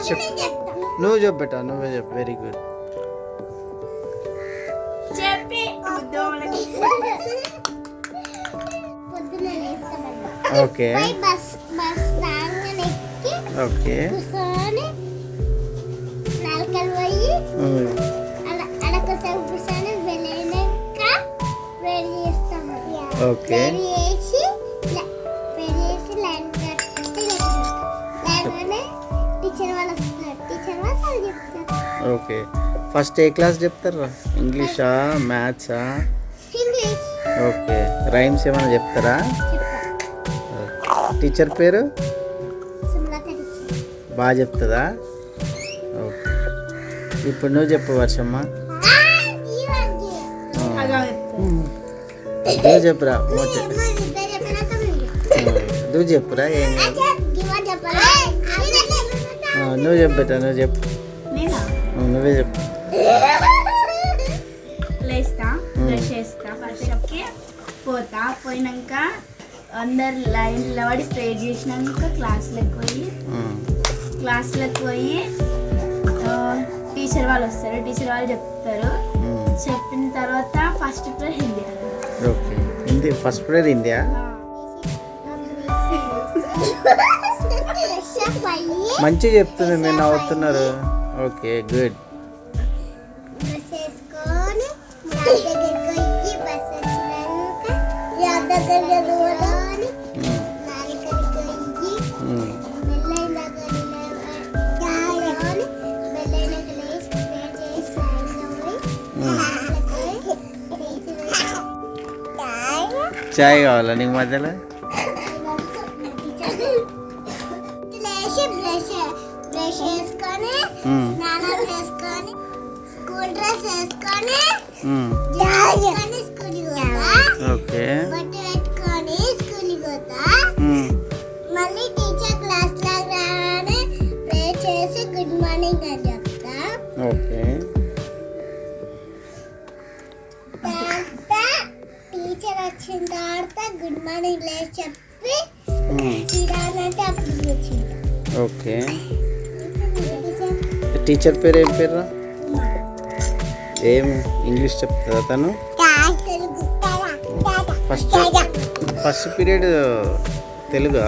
చెప్పు నువ్వు చెప్పు బేటా నువ్వే చెప్పు very good okay okay okay okay first ఏ క్లాస్ చెప్తారా ఇంగ్లీషా మ్యాథ్సా ఓకే రైమ్స్ ఏమైనా చెప్తారా టీచర్ పేరు బాగా చెప్తుందా ఓకే ఇప్పుడు నువ్వు చెప్పు వర్షమ్మ నువ్వు చెప్పురా నువ్వు చెప్పురా ఏం నువ్వు చెప్పేట నువ్వు చెప్పు నువ్వే చెప్పు లేస్తా బ్రష్ చేస్తా ఫస్ట్ పోతా పోయినాక అందరు లైన్లో పడి ప్రే చేసినాక క్లాస్లోకి పోయి టీచర్ వాళ్ళు వస్తారు టీచర్ వాళ్ళు చెప్తారు చెప్పిన తర్వాత first prayer Hindi okay Hindi first prayer హిందీయా మంచిగా చెప్తుంది మీరు నవ్వుతున్నారు ఓకే గుడ్ చాయ్ కావాలా నీకు మధ్యలో ఓకే మళ్ళీ టీచర్ క్లాస్ లాగానే ప్రే చేసి గుడ్ మార్నింగ్ అని చెప్తా ఓకే టీచర్ వచ్చిన తర్వాత గుడ్ మార్నింగ్ లేసి చెప్పి ఇరానంటే అప్పుడు వచ్చింది ఓకే టీచర్ పేరు ఏం పేరు ఏం ఇంగ్లీష్ చెప్తుందా తను ఫస్ట్ పీరియడ్ తెలుగా